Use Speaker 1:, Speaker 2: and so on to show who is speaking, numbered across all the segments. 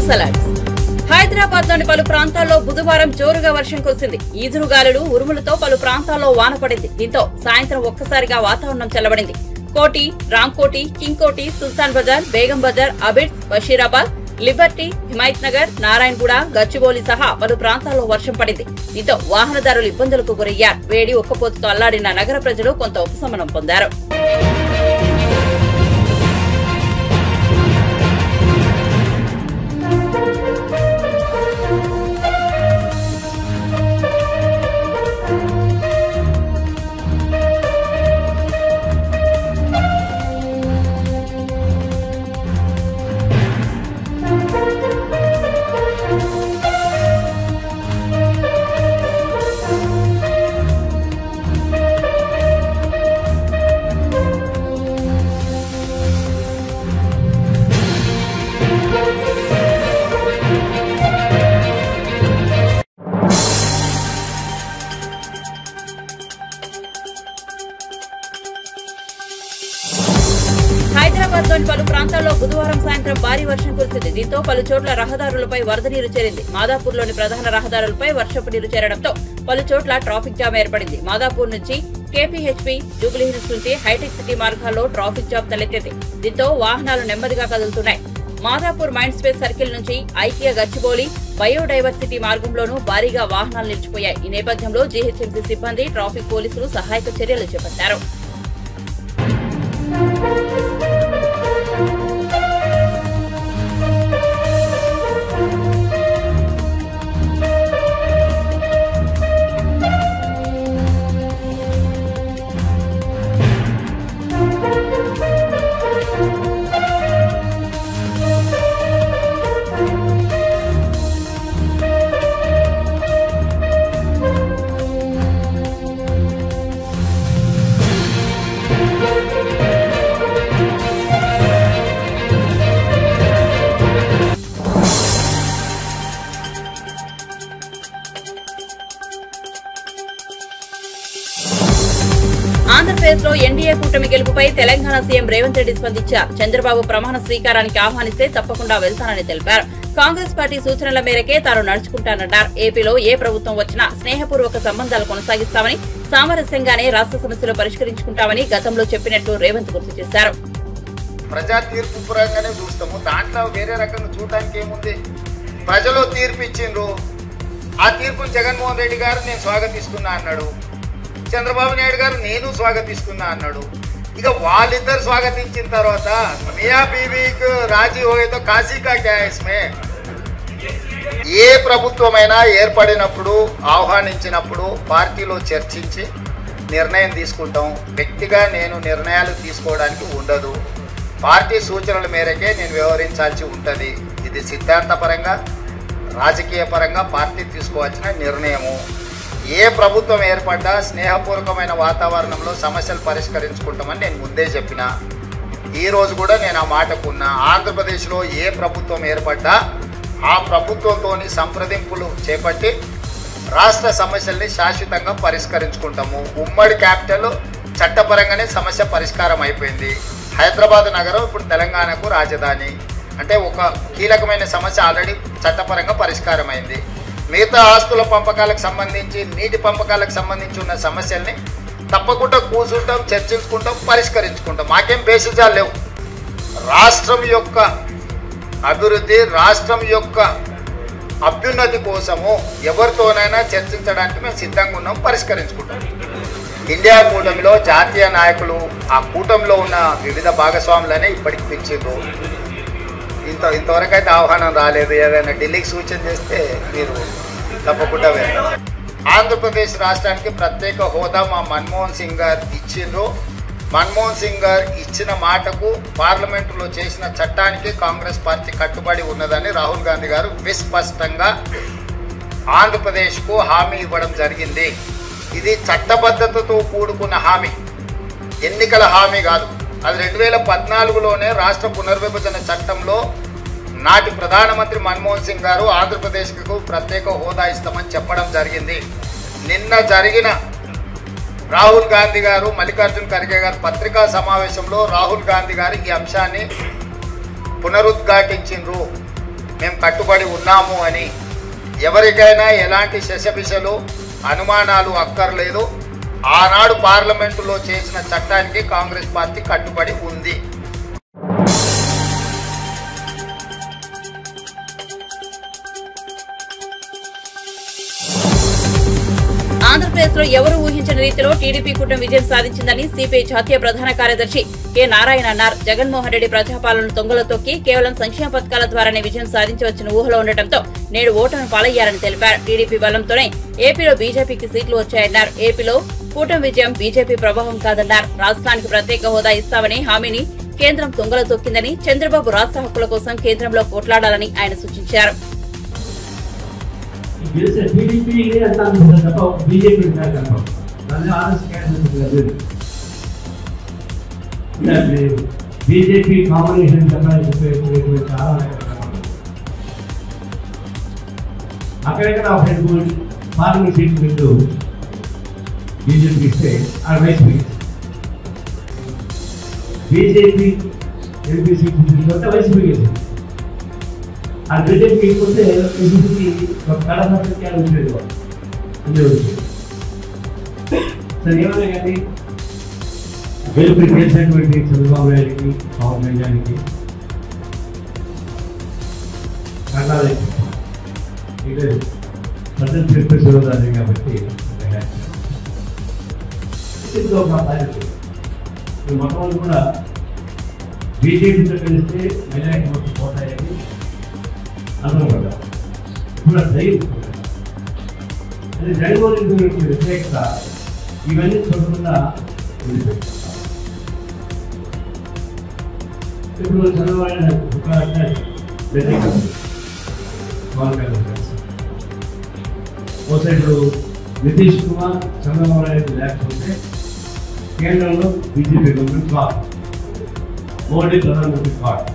Speaker 1: News alert. Hyderabad లోని పలు ప్రాంతాల్లో బుధవారం జోరుగా వర్షం కురిసింది. ఈదురుగాలులు, ఉరుములతో పలు ప్రాంతాల్లో వాన పడింది. దీంతో సాయంత్రం ఒక్కసారిగా వాతావరణం చల్లబడింది. కోటి, రాంకోటి, కింగ్కోటి, సుల్తాన్ బజార్, బేగం బజార్, అబిడ్స్, బషీరాబాద్, లిబర్టీ, హిమాయత్ నగర్, నారాయణగూడ, గచ్చిబౌలి సహా పలు ప్రాంతాల్లో వర్షం పడింది. దీంతో వాహనదారులు ఇబ్బందులకు గురయ్యారు. వేడి ఒక్కపోతతో అల్లాడిన నగర ప్రజలు కొంత ఉపశమనం పొందారు. హైదరాబాద్ లోని పలు ప్రాంతాల్లో బుధవారం సాయంత్రం భారీ వర్షం కురిసింది. దీంతో పలు చోట్ల రహదారులపై వరద నీరు చేరింది. మాదాపూర్ లోని ప్రధాన రహదారులపై వర్షపు నీరు చేరడంతో పలు చోట్ల ట్రాఫిక్ జామ్ ఏర్పడింది. మాదాపూర్ నుంచి కేపీహెచ్పీ, జూబ్లీహిల్స్ నుంచి హైటెక్ సిటీ మార్గాల్లో ట్రాఫిక్ జామ్ తలెత్తింది. దీంతో వాహనాలు నెమ్మదిగా కదులుతున్నాయి. మాదాపూర్ మైండ్ స్పేస్ సర్కిల్ నుంచి ఐకియా, గచ్చిబౌలి, బయోడైవర్సిటీ మార్గంలోనూ భారీగా వాహనాలు నిలిచిపోయాయి. ఈ నేపథ్యంలో జీహెచ్ఎంసీ సిబ్బంది, ట్రాఫిక్ పోలీసులు సహాయక చర్యలు చేపట్టారు. ఆంధ్రప్రదేశ్ లో ఎన్డీఏ కూటమి గెలుపుపై తెలంగాణ సీఎం రేవంత్ రెడ్డి స్పందించారు. చంద్రబాబు ప్రమాణ స్వీకారానికి ఆహ్వానిస్తే తప్పకుండా వెళ్తానని తెలిపారు. కాంగ్రెస్ పార్టీ సూచనల మేరకే తాను నడుచుకుంటానన్నారు. ఏపీలో ఏ ప్రభుత్వం వచ్చినా స్నేహపూర్వక సంబంధాలు కొనసాగిస్తామని, సామరస్యంగానే రాష్ట్ర సమస్యలు పరిష్కరించుకుంటామని గతంలో చెప్పినట్లు రేవంత్ గుర్తు చేశారు.
Speaker 2: ప్రజా తీర్పు పురంగానే చూస్తాము, దాంట్లో వేరే రకంగా చూడడానికి ఏముంది? ప్రజలు తీర్పు ఇచ్చిండ్రు. ఆ తీర్పును జగన్మోహన్ రెడ్డి గారు నేను స్వాగతిస్తున్నా అన్నాడు. చంద్రబాబు నాయుడు గారు నేను స్వాగతిస్తున్నా అన్నాడు. ఇక వాళ్ళిద్దరు స్వాగతించిన తర్వాత మియా బీవీకి రాజీ హోయేతో కాశీకా క్యా ఇస్మే. ఏ ప్రభుత్వమైనా ఏర్పడినప్పుడు, ఆహ్వానించినప్పుడు పార్టీలో చర్చించి నిర్ణయం తీసుకుంటాం. వ్యక్తిగా నేను నిర్ణయాలు తీసుకోవడానికి ఉండదు. పార్టీ సూచనల మేరకే నేను వ్యవహరించాల్సి ఉంటుంది. ఇది సిద్ధాంతపరంగా, రాజకీయ పరంగా పార్టీ తీసుకోవాల్సిన నిర్ణయము. ఏ ప్రభుత్వం ఏర్పడ్డా స్నేహపూర్వకమైన వాతావరణంలో సమస్యలు పరిష్కరించుకుంటామని నేను ముందే చెప్పిన. ఈరోజు కూడా నేను ఆ మాటకున్నా. ఆంధ్రప్రదేశ్లో ఏ ప్రభుత్వం ఏర్పడ్డా ఆ ప్రభుత్వంతోని సంప్రదింపులు చేపట్టి రాష్ట్ర సమస్యల్ని శాశ్వతంగా పరిష్కరించుకుంటాము. ఉమ్మడి క్యాపిటల్ చట్టపరంగానే సమస్య పరిష్కారం అయిపోయింది. హైదరాబాద్ నగరం ఇప్పుడు తెలంగాణకు రాజధాని. అంటే ఒక కీలకమైన సమస్య ఆల్రెడీ చట్టపరంగా పరిష్కారం అయింది. మిగతా ఆస్తుల పంపకాలకు సంబంధించి, నీటి పంపకాలకు సంబంధించి ఉన్న సమస్యల్ని తప్పకుండా కూర్చుంటాం, చర్చించుకుంటాం, పరిష్కరించుకుంటాం. మాకేం బేసిజాలు లేవు. రాష్ట్రం యొక్క అభివృద్ధి, రాష్ట్రం యొక్క అభ్యున్నతి కోసము ఎవరితోనైనా చర్చించడానికి మేము సిద్ధంగా ఉన్నాం, పరిష్కరించుకుంటాం. ఇండియా కూటమిలో జాతీయ నాయకులు, ఆ కూటమిలో ఉన్న వివిధ భాగస్వాములనే ఇప్పటికి పిలిచిండ్రు. ఇంతవరకు అయితే ఆహ్వానం రాలేదు. ఏదైనా ఢిల్లీకి సూచన చేస్తే మీరు తప్పకుండా వెళ్తారు. ఆంధ్రప్రదేశ్ రాష్ట్రానికి ప్రత్యేక హోదా మా మన్మోహన్ సింగ్ గారు ఇచ్చిండ్రు. మన్మోహన్ సింగ్ గారు ఇచ్చిన మాటకు, పార్లమెంటులో చేసిన చట్టానికి కాంగ్రెస్ పార్టీ కట్టుబడి ఉన్నదని రాహుల్ గాంధీ గారు విస్పష్టంగా ఆంధ్రప్రదేశ్కు హామీ ఇవ్వడం జరిగింది. ఇది చట్టబద్ధతతో కూడుకున్న హామీ, ఎన్నికల హామీ కాదు. అది 2014లోనే రాష్ట్ర పునర్విభజన చట్టంలో నాటి ప్రధానమంత్రి మన్మోహన్ సింగ్ గారు ఆంధ్రప్రదేశ్కు ప్రత్యేక హోదా ఇస్తామని చెప్పడం జరిగింది. నిన్న జరిగిన రాహుల్ గాంధీ గారు, మల్లికార్జున్ ఖర్గే గారు పత్రికా సమావేశంలో రాహుల్ గాంధీ గారు ఈ అంశాన్ని పునరుద్ఘాటించిండ్రు. మేము కట్టుబడి ఉన్నాము అని ఎవరికైనా ఎలాంటి శశపిశలు అనుమానాలు అక్కర్లేదు. ఆనాడు పార్లమెంటులో చేసిన చట్టానికి కాంగ్రెస్ పార్టీ కట్టుబడి ఉంది.
Speaker 1: ఆంధ్రప్రదేశ్ లో ఎవరు ఊహించిన రీతిలో టీడీపీ కూటమి విజయం సాధించిందని సిపిఐ జాతీయ ప్రధాన కార్యదర్శి కె నారాయణ అన్నారు. జగన్మోహన్ రెడ్డి ప్రజాపాలన తొంగలో తొక్కి కేవలం సంక్షేమ పథకాల ద్వారానే విజయం సాధించవచ్చిన ఊహలో ఉండటంతో నేడు ఓటమి పాలయ్యారని తెలిపారు. టీడీపీ బలంతోనే ఏపీలో బీజేపీకి సీట్లు వచ్చాయన్నారు. ఏపీలో కూటమి విజయం బీజేపీ ప్రభావం కాదన్నారు. రాష్ట్రానికి ప్రత్యేక హోదా ఇస్తామని హామీని కేంద్రం తొంగలో తొక్కిందని, చంద్రబాబు రాష్ట్ర హక్కుల కోసం కేంద్రంలో పోట్లాడాలని ఆయన సూచించారు.
Speaker 3: బీజేపీ కాంబినేషన్ అక్కడెక్కడ పార్లమెంట్ సీట్లు పెట్టు బీజేపీ ఇస్తే ఆ వైసీపీ బీజేపీ ఎంపీ సీట్లు వైసీపీ వేసింది. ఆ బీజేపీ పోతే ఒక కళాశాల ఉండేది సరే ఏమన్నా కానీ గెలుపు చేసినటువంటి చంద్రబాబు నాయుడికి పవన్ కళ్యాణ్కి కర్ణాటక ప్రజలు చెప్పేసి కాబట్టి మొట్టమొదటి కూడా బీజేపీతో కలిస్తే మెజారిటీ మొత్తం పోతాయని అనుకుంటాం. ఇప్పుడు ధైర్యం అది జగన్మోహన్ రెడ్డి వ్యతిరేకత ఇవన్నీ చూడకుండా ఇప్పుడు చంద్రబాబు ఇప్పుడు నితీష్ కుమార్ చంద్రబాబు నాయుడు లేకపోతే కేంద్రంలో బీజేపీ గవర్నమెంట్ కాదు, మోడీ ప్రధానమంత్రి కాదు.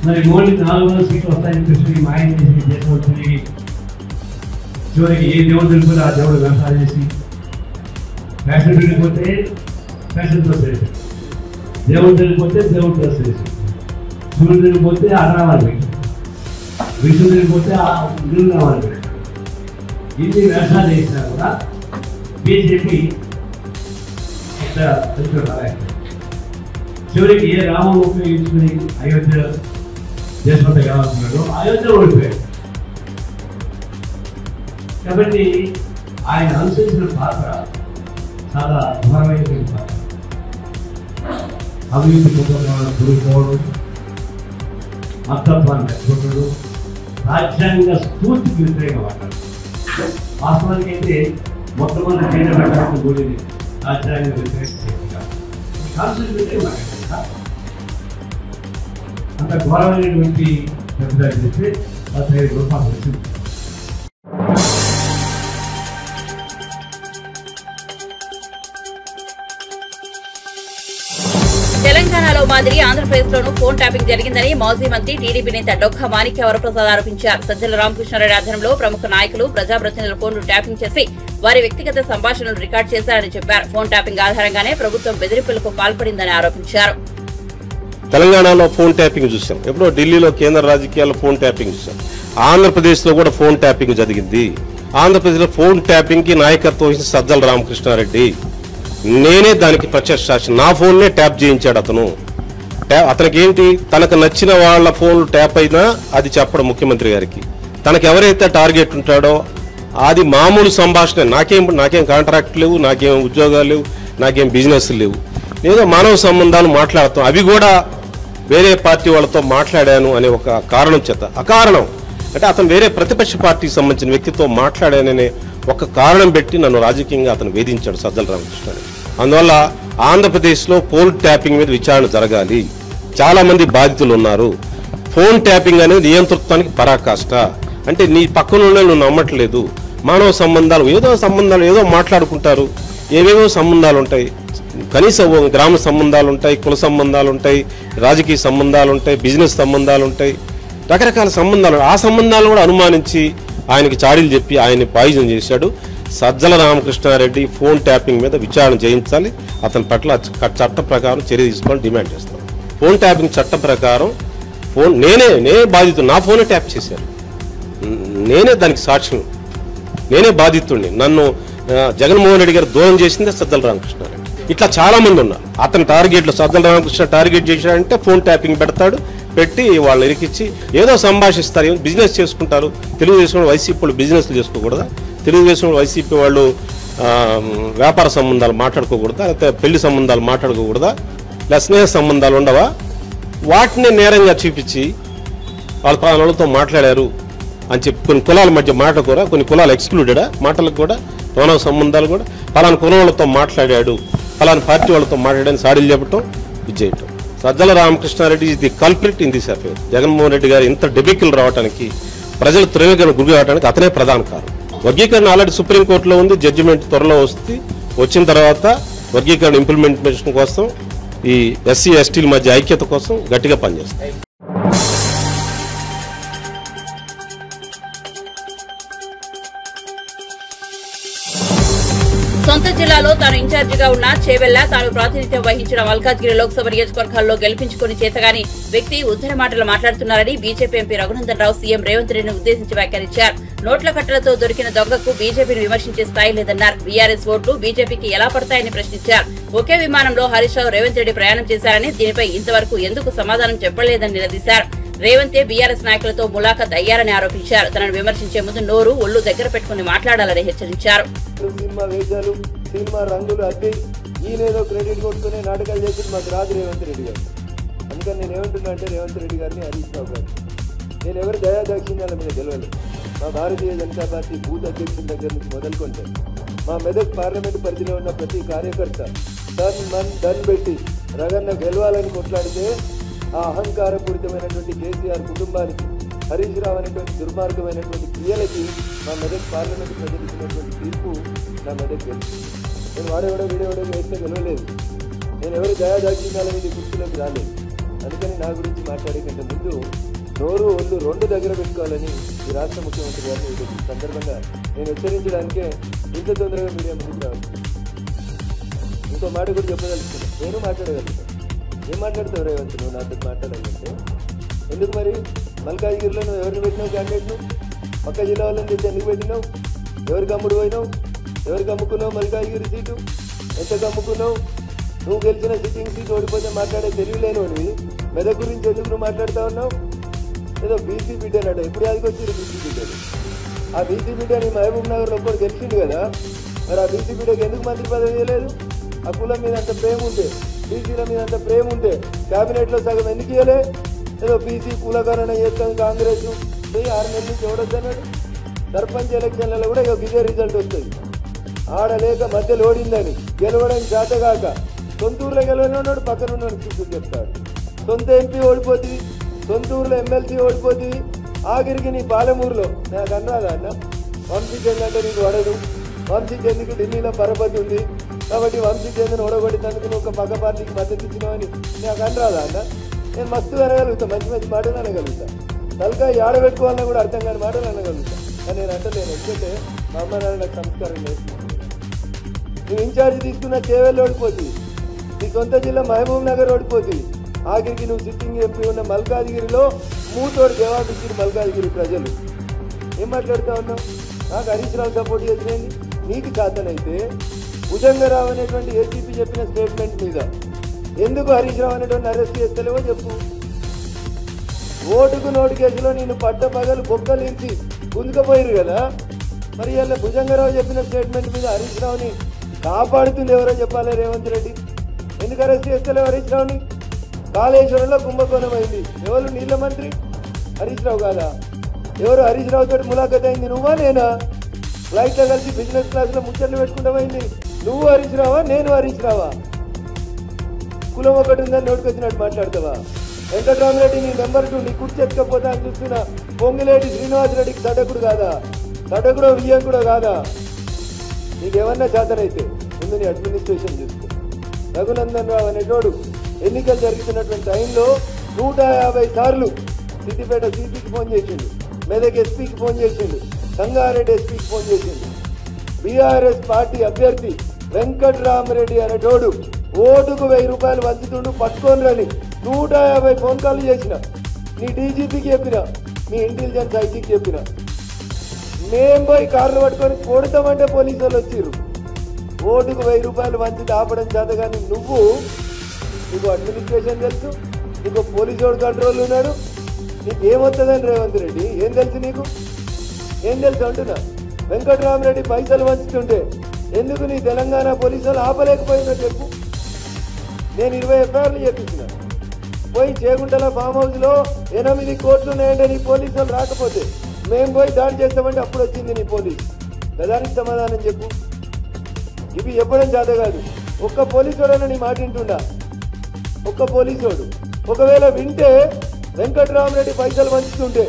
Speaker 3: మరి మోడీ 400 సీట్లు వస్తాయని చెప్పి మాయం చేసి దేశం తిరిగి చివరికి ఏ దేవుడు తెలుపుకుంటే ఆ దేవుడు వ్యవసాయం చేసి ఫ్యాషన్ తిరిగిపోతే ఫ్యాషన్ డ్రెస్ వేసి, దేవుడు తిరిగిపోతే దేవుడు డ్రెస్ వేసి, సూర్యుడు తిరిగిపోతే అన్నవాళ్ళు పెట్టి, విష్ణు తిరిగిపోతే ఆ నిరునామాలు పెట్టి, ఇన్ని వ్యవసాయాలు చేసినా కూడా బీజేపీ చివరికి ఏ రామం ఉపయోగించుకుని అయోధ్య దేశమంతా కావాల్సినాడు అయోధ్య ఓడిపోయాడు. కాబట్టి ఆయన అనుసరించిన పాత్ర చాలా ఘోరమైనటువంటి పాత్ర. అభివృద్ధి కుటుంబాలను కూడుకోవడం, మతత్వాన్ని పెట్టుకోవడం, రాజ్యాంగ స్ఫూర్తికి వ్యతిరేకంగా మాట్లాడడం. వాస్తవానికి అయితే మొట్టమొదటి కేంద్ర ప్రభుత్వం కూడింది రాజ్యాంగ వ్యతిరేకంగా కాన్స్టిట్యూషన్ మాట్లాడారు. అంత ఘోరమైనటువంటి అభిప్రాయం చేస్తే 15 రూపాయలు వచ్చింది.
Speaker 1: తెలంగాణలో మాదిరి ఆంధ్రప్రదేశ్ లోనూ ఫోన్ ట్యాపింగ్ జరిగిందని మాజీ మంత్రి టీడీపీ నేత డొక్క మాణిక్య వరప్రసాద్ ఆరోపించారు. సజ్జల రామకృష్ణారెడ్డి ఆధ్వర్యంలో ప్రముఖ నాయకులు, ప్రజాప్రతినిధుల ఫోన్లు ట్యాపింగ్ చేసి వారి వ్యక్తిగత సంభాషణలు రికార్డు చేశారని చెప్పారు. ఫోన్ ట్యాపింగ్ ఆధారంగానే ప్రభుత్వం బెదిరింపులకు పాల్పడిందని ఆరోపించారు.
Speaker 4: తెలంగాణలో ఫోన్ ట్యాపింగ్ చూసాం, ఎప్పుడో ఢిల్లీలో కేంద్ర రాజకీయాల్లో ఫోన్ ట్యాపింగ్ చూసాం. ఆంధ్రప్రదేశ్లో కూడా ఫోన్ ట్యాపింగ్ జరిగింది. ఆంధ్రప్రదేశ్లో ఫోన్ ట్యాపింగ్కి నాయకత్వం వహించిన సజ్జల రామకృష్ణారెడ్డి, నేనే దానికి ప్రత్యక్ష సాక్షి. నా ఫోన్నే ట్యాప్ చేయించాడు అతను. అతనికి ఏంటి, తనకు నచ్చిన వాళ్ళ ఫోన్లు ట్యాప్ అయినా అది చెప్పడం ముఖ్యమంత్రి గారికి. తనకు ఎవరైతే టార్గెట్ ఉంటాడో అది మామూలు సంభాషణ. నాకేం కాంట్రాక్ట్ లేవు, నాకేం ఉద్యోగాలు లేవు, నాకేం బిజినెస్ లేవు, ఏదో మానవ సంబంధాలు మాట్లాడతాం, అవి కూడా వేరే పార్టీ వాళ్ళతో మాట్లాడాను అనే ఒక కారణం చేత, అకారణం అంటే అతను వేరే ప్రతిపక్ష పార్టీకి సంబంధించిన వ్యక్తితో మాట్లాడాననే ఒక కారణం పెట్టి నన్ను రాజకీయంగా అతను వేధించాడు సజ్జల రామకృష్ణారెడ్డి. అందువల్ల ఆంధ్రప్రదేశ్లో ఫోన్ ట్యాపింగ్ మీద విచారణ జరగాలి. చాలా మంది బాధితులు ఉన్నారు. ఫోన్ ట్యాపింగ్ అనేది నియంతృత్వానికి పరాకాష్ట. అంటే నీ పక్కన నువ్వు నమ్మట్లేదు, మానవ సంబంధాలు ఏదో మాట్లాడుకుంటారు, ఏవేవో సంబంధాలు ఉంటాయి, కనీసం గ్రామ సంబంధాలు ఉంటాయి, కుల సంబంధాలు ఉంటాయి, రాజకీయ సంబంధాలు ఉంటాయి, బిజినెస్ సంబంధాలు ఉంటాయి, రకరకాల సంబంధాలు. ఆ సంబంధాలు కూడా అనుమానించి ఆయనకి చాడీలు చెప్పి ఆయన్ని పాయిజన్ చేశాడు. సజ్జల రామకృష్ణారెడ్డి ఫోన్ ట్యాపింగ్ మీద విచారణ చేయించాలి. అతని పట్ల చట్ట ప్రకారం చర్య తీసుకోవాలని డిమాండ్ చేస్తాం. ఫోన్ ట్యాపింగ్ చట్టం ప్రకారం ఫోన్ నేనే బాధితుడు, నా ఫోనే ట్యాప్ చేశారు, నేనే దానికి సాక్ష్యం, నేనే బాధితుడిని. నన్ను జగన్మోహన్ రెడ్డి గారు దూరం చేసిందే సజ్జల రామకృష్ణారెడ్డి. ఇట్లా చాలా మంది ఉన్నారు. అతని టార్గెట్లో సజ్జల రామకృష్ణ టార్గెట్ చేశాడంటే ఫోన్ ట్యాపింగ్ పెట్టి వాళ్ళు ఇరికిచ్చి ఏదో సంభాషిస్తారు, బిజినెస్ చేసుకుంటారు. తెలుగుదేశం వైసీపీ వాళ్ళు బిజినెస్లు చేసుకోకూడదా? తెలుగుదేశం వైసీపీ వాళ్ళు వ్యాపార సంబంధాలు మాట్లాడుకోకూడదా? లేకపోతే పెళ్లి సంబంధాలు మాట్లాడుకోకూడదా? లేదా స్నేహ సంబంధాలు ఉండవా? వాటిని నేరంగా చూపించి వాళ్ళతో మాట్లాడారు అని చెప్పి కొన్ని కులాల మధ్య మాట్లాడుకోరా, కొన్ని కులాలు ఎక్స్క్లూడెడా మాటలకు కూడా, మానవ సంబంధాలు కూడా. పలానా కులం వాళ్ళతో మాట్లాడాడు, పలానా పార్టీ వాళ్ళతో మాట్లాడని సాడీలు చెప్పటం, ఇది చేయటం. Sajjala Ramakrishna Reddy is the culprit in this affair. Jaganmohan Reddy గారు ఇంత డెబిక్లు రావడానికి, ప్రజలు త్రివేగం గురి కావడానికి అతనే ప్రధాన కారణం. వర్గీకరణ ఆల్రెడీ సుప్రీంకోర్టులో ఉంది, జడ్జిమెంట్ త్వరలో వచ్చిన తర్వాత వర్గీకరణ ఇంప్లిమెంటేషన్ కోసం ఈ ఎస్సీ ఎస్టీల మధ్య ఐక్యత కోసం గట్టిగా పనిచేస్తాయి.
Speaker 1: సొంత జిల్లాలో తాను ఇన్ఛార్జిగా ఉన్న చేవెళ్ల తాను ప్రాతినిధ్యం వహించిన మల్కాజ్గిరి లోక్సభ నియోజకవర్గాల్లో గెలిపించుకుని చేతగాని వ్యక్తి ఉద్దర మాటలు మాట్లాడుతున్నారని BJP MP Raghunandan Rao CM Revanth రెడ్డిని ఉద్దేశించి వ్యాఖ్యానించారు. నోట్ల కట్టలతో దొరికిన దొంగకు బీజేపీని విమర్శించే స్థాయి లేదన్నారు. బీఆర్ఎస్ ఓట్లు బీజేపీకి ఎలా పడతాయని ప్రశ్నించారు. ఒకే విమానంలో హరీష్ రావు రేవంత్ రెడ్డి ప్రయాణం చేశారని, దీనిపై ఇంతవరకు ఎందుకు సమాధానం చెప్పలేదని నిలదీశారు. రేవంతే బీఆర్ఎస్ నాయకులతో ములాఖత్ అయ్యారని ఆరోపించారు. తనను విమర్శించే ముందు నోరు ఒళ్ళు దగ్గర పెట్టుకుని మాట్లాడాలని హెచ్చరించారు.
Speaker 5: సినిమా వేషాలు, సినిమా రంగులు అద్దె ఈయనేదో క్రెడిట్ కొట్టుకునే నాటకాలు చేసి మాకు రాదు రేవంత్ రెడ్డి గారు. అందుకని నేను ఏమంటున్నా అంటే రేవంత్ రెడ్డి గారిని హరీష్ రావు గారు నేను ఎవరు దయాదాక్షిణ్యాల మీద గెలవలేదు. మా భారతీయ జనతా పార్టీ బూత్ అధ్యక్షుల దగ్గర నుంచి మొదలుకుంటే మా మెదక్ పార్లమెంట్ పరిధిలో ఉన్న ప్రతి కార్యకర్త ధన్ పెట్టి రగన్న గెలవాలని కొట్లాడితే ఆ అహంకారపూరితమైనటువంటి కేసీఆర్ కుటుంబానికి, హరీష్ రావు అనేటువంటి దుర్మార్గమైనటువంటి క్రియలకి మా మెదక్ పార్లమెంట్ ప్రజలు ఇచ్చినటువంటి తీర్పు నా మెదక్ గెలుపు. నేను వాడేవాడో వీడేవాడో వేస్తే గెలవలేదు. నేను ఎవరి దయాదాక్షిణ్యాల మీద గుర్తులోకి రాలేదు. అందుకని నా గురించి మాట్లాడే కంటే ముందు నోరు ఒళ్ళు రెండు దగ్గర పెట్టుకోవాలని ఈ రాష్ట్ర ముఖ్యమంత్రి గారిని ఈ సందర్భంగా నేను హెచ్చరించడానికే ఇంత తొందరగా మీడియా ముందుకు రావచ్చు. ఇంకో మాట కూడా చెప్పదలుచుకున్నాను. నేను మాట్లాడగలుగుతాను. ఏం మాట్లాడతావు రేవంత్? నువ్వు నాతో మాట్లాడాలంటే ఎందుకు మరి మల్కాజ్గిరిలో నువ్వు ఎవరిని పెట్టినావు? క్యాండిడేట్ను పక్క జిల్లా వాళ్ళని తెచ్చి ఎందుకు పెట్టినావు? ఎవరికి అమ్ముడు పోయినావు? ఎవరికి అమ్ముకున్నావు మల్కాజ్గిరి సీటు? ఎంతకు అమ్ముకున్నావు? నువ్వు గెలిచిన సిట్టింగ్ సీట్ ఓడిపోతే మాట్లాడే తెలియలేని వాడివి మెదక్ గురించి ఎందుకు నువ్వు మాట్లాడుతూ ఉన్నావు? ఏదో బీసీ బిడ్డనట. ఇప్పుడు యాదికి వచ్చి బీసీ బిడ్డలు. ఆ బీసీ బిడ్డని మహబూబ్ నగర్లో ఒక్కడు గెలిచిండు కదా, మరి ఆ బీసీ బిడ్డకి ఎందుకు మంత్రి పదవి ఇవ్వలేదు? ఆ కులం మీద అంత ప్రేమ ఉంటే, బీసీల మీద అంత ప్రేమ ఉంటే క్యాబినెట్లో సగం ఎందుకు ఇవ్వలే? ఏదో బీసీ కులకరణ చేస్తాం కాంగ్రెస్ 6 నెలల నుంచి ఎవడొద్దన్నాడు. సర్పంచ్ ఎలక్షన్లలో కూడా ఇదే రిజల్ట్ వస్తుంది. ఆడలేక మధ్యలో ఓడిందని గెలవడం చేతగాక సొంతూరులో గెలవనున్నాడు, పక్కన ఉన్నాడు చూసి చెప్తాడు. సొంత ఎంపీ ఓడిపోతుంది, సొంతూరులో ఎమ్మెల్సీ ఓడిపోతుంది, ఆఖరికి నీ పాలమూరులో నాకు అన్నాదా అన్న వంశీచంద్ అంటే నీకు వడదు, వంశీచంద్కి ఢిల్లీలో పరపతి ఉంది కాబట్టి వంశీచంద్ని ఓడగొట్టినందుకు నువ్వు ఒక పక్క పార్టీకి మద్దతు ఇచ్చినావని నాకు అనరాదా అన్న? నేను మస్తు అనగలుగుతా, మంచి మంచి మాటలు అనగలుగుతా, తలకాయ ఆడబెట్టుకోవాలని కూడా అర్థం కాని మాటలు అనగలుగుతా. కానీ నేను అంటలేను, ఎందుకంటే మా అమ్మ నాన్న నాకు సంస్కారం నేర్చుకున్నాను. నువ్వు ఇన్ఛార్జ్ తీసుకున్న చేవెళ్ళు ఓడిపోతుంది, నీ సొంత జిల్లా మహబూబ్ నగర్ ఓడిపోతుంది, ఆఖరికి నువ్వు సిట్టింగ్ ఎంపీ ఉన్న మల్కాజ్గిరిలో మూతోడు జవాబు ఇచ్చిన మల్కాజ్గిరి ప్రజలు. ఏం మాట్లాడుతూ ఉన్నావు? నాకు హరీష్ రావు సపోర్ట్ చేసినది నీకు చేతనైతే భుజంగరావు అనేటువంటి ఏసీపీ చెప్పిన స్టేట్మెంట్ మీద ఎందుకు హరీష్ రావు అనేటువంటి అరెస్ట్ చేస్తలేవో చెప్పు. ఓటుకు నోటు కేసులో నేను పడ్డ పగలు బొక్కలు ఇచ్చి గుంజుకపోయారు కదా, మరి ఇలా భుజంగరావు చెప్పిన స్టేట్మెంట్ మీద హరీష్ రావుని కాపాడుతుంది ఎవరో చెప్పాలి రేవంత్ రెడ్డి. ఎందుకు అరెస్ట్ చేస్తలేవు హరీష్ రావుని? కాళేశ్వరంలో కుంభకోణం అయింది, ఎవరు నీళ్ళ మంత్రి? హరీష్ రావు కాదా? ఎవరు హరీష్ రావు తోటి ములాఖత్ అయింది? నువ్వా నేనా? ఫ్లైట్లో కలిసి బిజినెస్ క్లాస్లో ముచ్చట్లు పెట్టుకుంటామైంది నువ్వు హరీష్ రావా నేను హరీష్ రావా? కులం ఒకటి ఉందని నోటుకొచ్చినట్టు మాట్లాడతావా? వెంకటరామరెడ్డి నీ నెంబర్ 2 నీ కుర్చీ ఎత్తుకపోతా అని చూస్తున్నా పొంగిలేటి శ్రీనివాసరెడ్డికి తడకుడు కాదా? తడకుడో వియ్యంకుడో కాదా? నీకేమన్నా చేతనైతే ముందు నీ అడ్మినిస్ట్రేషన్ చూసుకో. రఘునందన్ రావు అనేటోడు ఎన్నికలు జరుగుతున్నటువంటి టైంలో 150 సార్లు సిద్దిపేట సిపికి ఫోన్ చేసిండు, మెదక్ ఎస్పీకి ఫోన్ చేసిండు, సంగారెడ్డి ఎస్పీకి ఫోన్ చేసిండు. బీఆర్ఎస్ పార్టీ అభ్యర్థి వెంకటరామరెడ్డి అనేటోడు ఓటుకు 1000 రూపాయలు వంచుతుండు పట్టుకొని రని 150 ఫోన్ కాల్ చేసిన. నీ డీజీపీకి చెప్పినా, మీ ఇంటెలిజెన్స్ ఐజీకి చెప్పినా, మేము పోయి కార్లు పట్టుకొని కొడతామంటే పోలీసు వాళ్ళు వచ్చిర్రు. ఓటుకు 1000 రూపాయలు మంచిది ఆపడం చేత. కానీ నీకు అడ్మినిస్ట్రేషన్ తెలుసు, నీకు పోలీసు వాడు కంట్రోల్ ఉన్నాడు, నీకు ఏమొస్తుందని రేవంత్ రెడ్డి ఏం తెలుసు? నీకు ఏం తెలుసు అంటున్నా? వెంకట్రామరెడ్డి పైసలు వంచుతుంటే ఎందుకు నీ తెలంగాణ పోలీసులు ఆపలేకపోయిందో చెప్పు. నేను 20 ఎఫ్ఐఆర్లు చెప్పించిన. పోయి చేగుంటల ఫామ్ హౌస్లో 8 కోట్లు ఉన్నాయంటే నీ పోలీసులు రాకపోతే మేము పోయి దాడి చేస్తామంటే అప్పుడు వచ్చింది నీ పోలీసు. దానికి సమాధానం చెప్పు. ఇవి చెప్పడం చేత కాదు. ఒక్క పోలీసుడైనా నీ మాట వింటుండా? ఒక్క పోలీసుడు ఒకవేళ వింటే వెంకట్రామరెడ్డి పైసలు వంచుతుంటే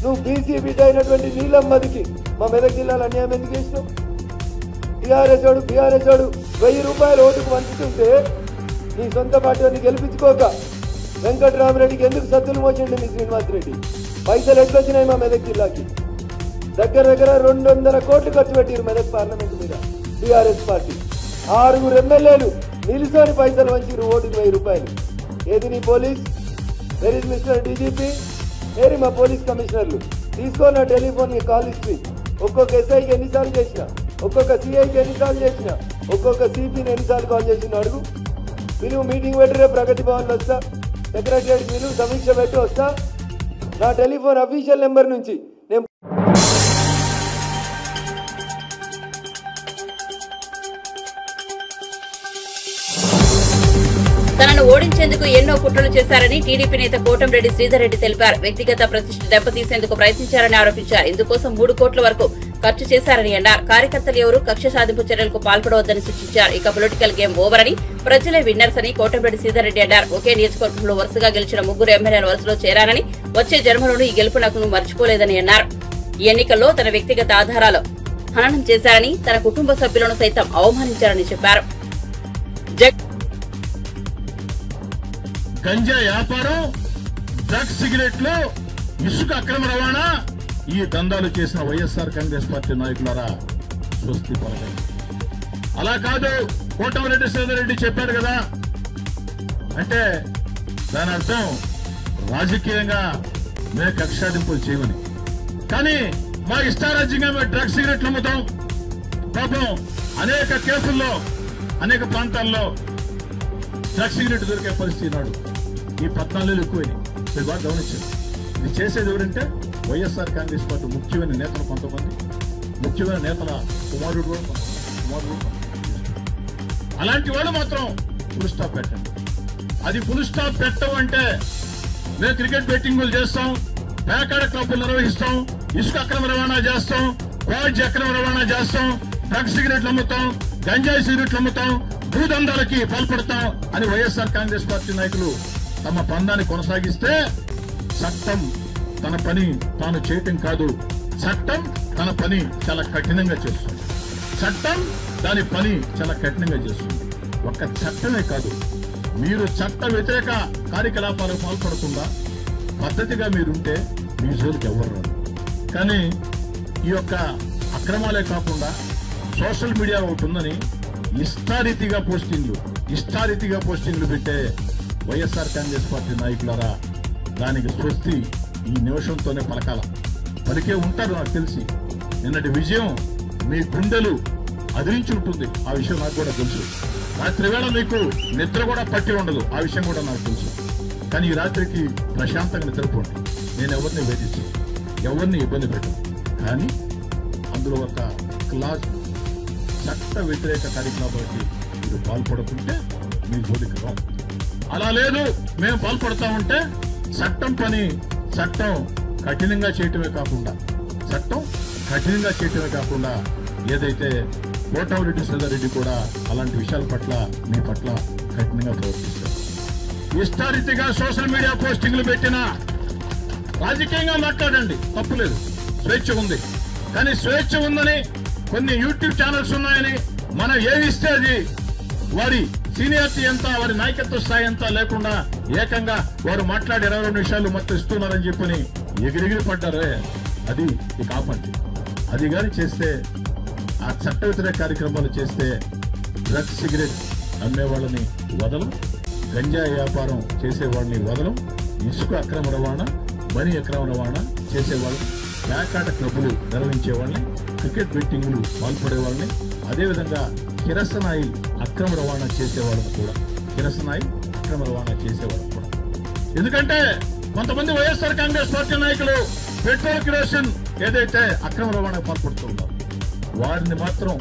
Speaker 5: నువ్వు బీసీ బిడ్డ అయినటువంటి నీలమ్మదికి మా మెదక్ జిల్లాలో అన్యాయం ఎందుకు చేసినావు? బీఆర్ఎస్ వాడు 1000 రూపాయలు ఓటుకు వంచుతుంటే నీ సొంత పార్టీని గెలిపించుకోక వెంకట్రామరెడ్డికి ఎందుకు సత్తులు మోసిండు నీ శ్రీనివాసరెడ్డి? పైసలు ఎట్లొచ్చినాయి మా మెదక్ జిల్లాకి? దగ్గర 200 కోట్లు ఖర్చు పెట్టారు మెదక్ పార్లమెంట్ మీద బీఆర్ఎస్ పార్టీ. 6 ఎమ్మెల్యేలు నిలుసోని పైసలు వంచిరు ఓటుకు 1000 రూపాయలు. ఏది నీ police? Where is mister DGP? ఏరి మా పోలీస్ కమిషనర్లు తీసుకొని నా టెలిఫోన్ కాల్ హిస్టరీ, ఒక్కొక్క ఎస్ఐకి ఎన్నిసార్లు చేసిన, ఒక్కొక్క సిఐకి ఎన్నిసార్లు చేసిన, ఒక్కొక్క సిపిని ఎన్నిసార్లు కాల్ చేసిన అడుగు. పిలువు, మీటింగ్ పెట్టరే, ప్రగతి భవన్లో వస్తా, సెక్రటరియట్ పిలువు, సమీక్ష పెట్టి వస్తా. నా టెలిఫోన్ అఫీషియల్ నెంబర్ నుంచి నేను
Speaker 1: తనను ఓడించేందుకు ఎన్నో కుట్రలు చేశారని టీడీపీ నేత కోటంరెడ్డి శ్రీధర్ రెడ్డి తెలిపారు. వ్యక్తిగత ప్రతిష్ఠ దెబ్బతీసేందుకు ప్రయత్నించారని ఆరోపించారు. ఇందుకోసం 3 కోట్ల వరకు ఖర్చు చేశారని అన్నారు. కార్యకర్తలు ఎవరూ కక్ష సాధింపు చర్యలకు పాల్పడవద్దని సూచించారు. ఇక పొలిటికల్ గేమ్ ఓవర్ అని, ప్రజలే విన్నర్స్ అని కోటంరెడ్డి శ్రీధర్ రెడ్డి అన్నారు. ఒకే నియోజకవర్గంలో వరుసగా గెలిచిన 3 ఎమ్మెల్యేల వరుసలో చేరానని, వచ్చే జన్మలోనూ ఈ గెలుపు నాకు మర్చిపోలేదని అన్నారు. ఈ ఎన్నికల్లో తన వ్యక్తిగత ఆధారాలు హననం చేశారని, తన కుటుంబ సభ్యులను సైతం అవమానించారని చెప్పారు.
Speaker 6: గంజా వ్యాపారం, డ్రగ్స్, సిగరెట్లు, ఇసుక అక్రమ రవాణా, ఈ దందాలు చేసిన వైఎస్ఆర్ కాంగ్రెస్ పార్టీ నాయకులారా స్వస్తి పలకండి. అలా కాదు, కోటమిరెడ్డి శ్రీధర్ రెడ్డి చెప్పాడు కదా అంటే దాని అర్థం రాజకీయంగా మేము కక్షాదింపులు చేయమని. కానీ మా ఇష్టారాజ్యంగా మేము డ్రగ్స్, సిగరెట్లు అమ్ముతాం. పాపం అనేక కేసుల్లో, అనేక ప్రాంతాల్లో డ్రగ్స్, సిగరెట్ దొరికే పరిస్థితి నాడు ఈ 14 ఎక్కువైనాయి. మీరు బాగా గమనించారు. ఇది చేసేది ఎవరంటే వైఎస్ఆర్ కాంగ్రెస్ పార్టీ ముఖ్యమైన నేతలు, కొంతమంది ముఖ్యమైన నేతల కుమారుడు. అలాంటి వాళ్ళు మాత్రం ఫుల్ స్టాప్ పెట్టండి. అది ఫుల్ స్టాప్ పెట్టమంటే మేము క్రికెట్ బెట్టింగులు చేస్తాం, పేకాడ క్లబ్లు నిర్వహిస్తాం, ఇసుక అక్రమ రవాణా చేస్తాం, క్వాడ్జ్ అక్రమ రవాణా చేస్తాం, డ్రగ్స్, సిగరెట్లు అమ్ముతాం, గంజాయి సిగరెట్లు అమ్ముతాం, భూదందాలకి పాల్పడతాం అని వైఎస్ఆర్ కాంగ్రెస్ పార్టీ నాయకులు తమ పందాన్ని కొనసాగిస్తే చట్టం తన పని తాను చేయటం కాదు, చట్టం తన పని చాలా కఠినంగా చేస్తుంది. చట్టం దాని పని చాలా కఠినంగా చేస్తుంది. ఒక్క చట్టమే కాదు, మీరు చట్ట వ్యతిరేక కార్యకలాపాలకు పాల్పడకుండా పద్ధతిగా మీరుంటే మీ జోలికి ఎవరు రాదు. కానీ ఈ యొక్క అక్రమాలే కాకుండా సోషల్ మీడియా ఒకటి ఉందని ఇష్టారీతిగా పోస్టింగ్లు పెట్టే వైఎస్ఆర్ కాంగ్రెస్ పార్టీ నాయకులారా, దానికి స్వస్తి ఈ నిమిషంతోనే పలికే ఉంటారు. నాకు తెలిసి నిన్నటి విజయం మీ గుండెలు అదిరించి ఉంటుంది. ఆ విషయం నాకు కూడా తెలుసు. రాత్రి వేళ మీకు నిద్ర కూడా పట్టి ఉండదు. ఆ విషయం కూడా నాకు తెలుసు. కానీ ఈ రాత్రికి ప్రశాంతంగా నిద్రపోండి. నేను ఎవరిని వేధించను, ఎవరిని ఇబ్బంది పెట్టను. కానీ అందులో ఒక క్లాస్ చట్ట వ్యతిరేక కార్యక్రమాలకి మీరు పాల్పడుతుంటే మీ జోలికి రావు. అలా లేదు, మేము పాల్పడతామంటే చట్టం కఠినంగా చేయటమే కాకుండా ఏదైతే కోటమిరెడ్డి శ్రీధర్ రెడ్డి కూడా అలాంటి విషయాల పట్ల మీ పట్ల కఠినంగా ప్రవర్తిస్తారు. ఇష్టారీతిగా సోషల్ మీడియా పోస్టింగ్లు పెట్టినా రాజకీయంగా మాట్లాడండి, తప్పులేదు, స్వేచ్ఛ ఉంది. కానీ స్వేచ్ఛ ఉందని కొన్ని యూట్యూబ్ ఛానల్స్ ఉన్నాయని మనం ఏమిస్తే అది వారి సీనియారిటీ ఎంత, వారి నాయకత్వ స్థాయి ఎంత లేకుండా ఏకంగా వారు మాట్లాడి 22 నిమిషాలు మొత్తం ఇస్తున్నారని చెప్పని ఎగిరిగిరి పడ్డారే, అది ఇక ఆపండి. అది కానీ చేస్తే, ఆ చట్ట వ్యతిరేక కార్యక్రమాలు చేస్తే డ్రగ్స్, సిగరెట్ అమ్మే వాళ్ళని వదలం, గంజాయి వ్యాపారం చేసే వాళ్ళని వదలం, ఇసుక అక్రమ రవాణా, మనీ అక్రమ రవాణా చేసేవాళ్ళని, పేకాట క్లబ్బులు నిర్వహించే వాళ్ళని, క్రికెట్ బెట్టింగ్లు పాల్పడే వాళ్ళని, అదేవిధంగా కిరసనాయిల్ అక్రమ రవాణా చేసేవాళ్ళని కూడా, కిరసనాయిల్ అక్రమ రవాణా చేసేవాళ్ళని కూడా. ఎందుకంటే కొంతమంది వైఎస్ఆర్ కాంగ్రెస్ పార్టీ నాయకులు పెట్రోల్ కిరోసిన్ ఏదైతే అక్రమ రవాణా పాల్పడుతున్నారు వారిని మాత్రం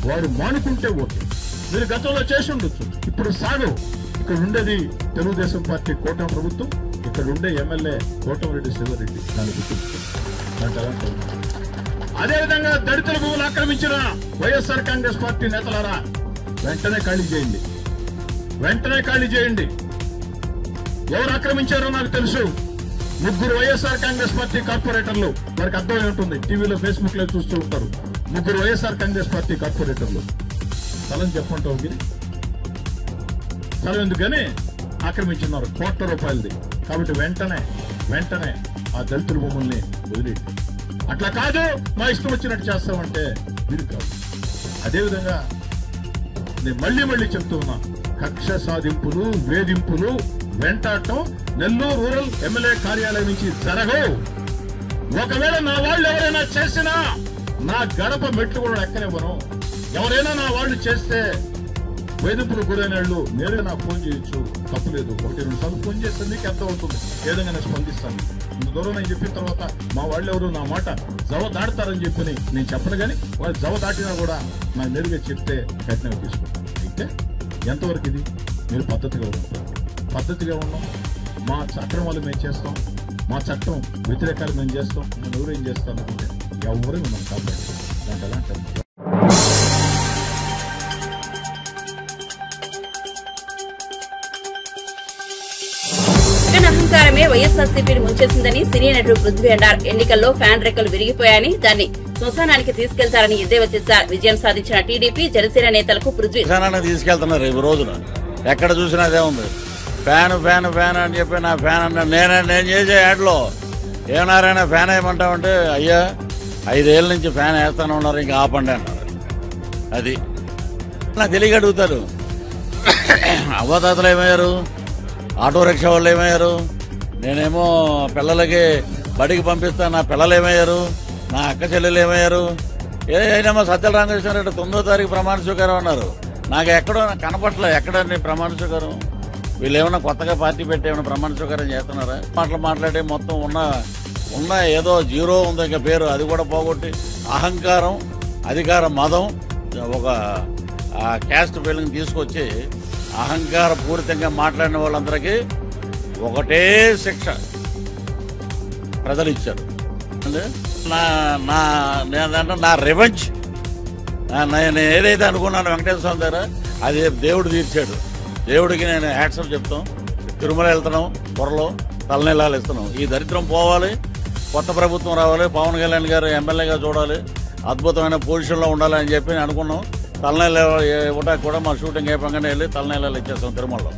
Speaker 6: వారు మానుకుంటే ఓకే. మీరు గతంలో చేసి ఉండొచ్చు, ఇప్పుడు సాగు. ఇక్కడ ఉండేది తెలుగుదేశం పార్టీ కూటమి ప్రభుత్వం, ఇక్కడ ఉండే ఎమ్మెల్యే కోటమిరెడ్డి శివరెడ్డి. దాన్ని గుర్తుంచుకోండి. అదేవిధంగా దళితుల భూములు ఆక్రమించిన వైఎస్ఆర్ కాంగ్రెస్ పార్టీ నేతలారా వెంటనే ఖాళీ చేయండి, వెంటనే ఖాళీ చేయండి. ఎవరు ఆక్రమించారో నాకు తెలుసు. 3 వైఎస్ఆర్ కాంగ్రెస్ పార్టీ కార్పొరేటర్లు, వారికి అర్థమై ఉంటుంది, టీవీలో ఫేస్బుక్ లో చూస్తూ ఉంటారు. 3 వైఎస్ఆర్ కాంగ్రెస్ పార్టీ కార్పొరేటర్లు స్థలం చెప్పంటావు గిరి, స్థలం ఎందుకని ఆక్రమించున్నారు కోట్ల రూపాయలది. కాబట్టి వెంటనే ఆ దళితుల భూముల్ని వదిలేయండి. అట్లా కాదు మా ఇష్టం వచ్చినట్టు చేస్తామంటే వీరు కాదు. అదేవిధంగా నేను మళ్ళీ చెప్తూ ఉన్నా, కక్ష సాధింపులు, వేధింపులు, వెంటాడటం నెల్లూరు రూరల్ ఎమ్మెల్యే కార్యాలయం నుంచి జరగవు. ఒకవేళ నా వాళ్ళు ఎవరైనా చేసినా నా గడప మెట్లు కూడా ఎక్కనివ్వను. ఎవరైనా నా వాళ్ళు చేస్తే వేధింపులు గురైన వాళ్ళు నేరుగా నాకు ఫోన్ చేయొచ్చు, తప్పులేదు. 1-2 సార్లు ఫోన్ చేస్తే నీకు అర్థం అవుతుంది, ఏ విధంగా నేను స్పందిస్తాను. ఇంత దూరం నేను చెప్పిన తర్వాత మా వాళ్ళు ఎవరు నా మాట జవ దాడతారని చెప్పి నేను చెప్పను, కానీ వాళ్ళు జవ దాటినా కూడా నాకు నేరుగా చెప్తే కఠినంగా తీసుకుంటాను. అయితే ఎంతవరకు ఇది మీరు పద్ధతిగా ఉంటారు, పద్ధతిగా ఉన్నాం. మా అక్రమాలు మేము చేస్తాం, మా చట్టం వ్యతిరేకాలు మేము చేస్తాం. నేను ఎవరేం చేస్తాను అంటే ఎవరు మిమ్మల్ని కాపాడు దాంట్లో అలాంటి
Speaker 1: అహంకారమే వైఎస్ఆర్సీపీని ముంచేసిందని సినీ నటుడు పృథ్వీ అన్నారు. ఎన్నికల్లో ఫ్యాన్ రెక్కలు విరిగిపోయాయని దాన్ని శ్మశానానికి తీసుకెళ్తారని ఎద్దేవా చేశారు. విజయం సాధించిన టీడీపీ జనసేన నేతలకు పృథ్వీ
Speaker 7: తీసుకెళ్తున్నారు. ఈ రోజున ఎక్కడ చూసినా అదే ఉంది. ఫ్యాన్ అని చెప్పి నా ఫ్యాన్ అన్నా. నేను చేసే యాడ్లో ఏమన్నారైనా ఫ్యాన్ వేయమంటామంటే అయ్యా 5 ఏళ్ళ నుంచి ఫ్యాన్ వేస్తానే ఉన్నారు, ఇంకా ఆపండి అన్నారు. అది నాకు తెలియక అడుగుతారు. అవ్వతాతలు ఏమయ్యారు, ఆటో రిక్షా వాళ్ళు ఏమయ్యారు, నేనేమో పిల్లలకి బడికి పంపిస్తాను, నా పిల్లలు ఏమయ్యారు, నా అక్క చెల్లెలు ఏమయ్యారు. ఏదైనా సత్యల రామకృష్ణారెడ్డి 9వ తారీఖు ప్రమాణ స్వీకారం అన్నారు. నాకు ఎక్కడో కనపట్ల ఎక్కడండి ప్రమాణ స్వీకారం. వీళ్ళు ఏమన్నా కొత్తగా పార్టీ పెట్టి ఏమైనా ప్రమాణ స్వీకారం చేస్తున్నారా? మాట్లాడే మొత్తం ఉన్న ఏదో జీరో ఉంది ఇంకా పేరు, అది కూడా పోగొట్టి అహంకారం, అధికార మదం, ఒక క్యాస్ట్ ఫీలింగ్ తీసుకొచ్చి అహంకార పూరితంగా మాట్లాడిన వాళ్ళందరికీ ఒకటే శిక్ష ప్రజలు ఇచ్చారు. నా రివెంజ్, నేను ఏదైతే అనుకున్నాను వెంకటేశ్వర స్వామి దగ్గర అది దేవుడు తీర్చాడు. దేవుడికి నేను హ్యాట్సప్ చెప్తాం. తిరుమల వెళ్తున్నాం, త్వరలో తలనీలాలు ఇస్తున్నాం. ఈ దరిద్రం పోవాలి, కొత్త ప్రభుత్వం రావాలి, పవన్ కళ్యాణ్ గారు ఎమ్మెల్యేగా చూడాలి, అద్భుతమైన పొజిషన్లో ఉండాలి అని చెప్పి అనుకున్నాం. తలనీళ్ళు ఇవ్వడానికి కూడా మా షూటింగ్ అయిపోగానే వెళ్ళి తలనీలాలు ఇచ్చేస్తాం తిరుమలలో.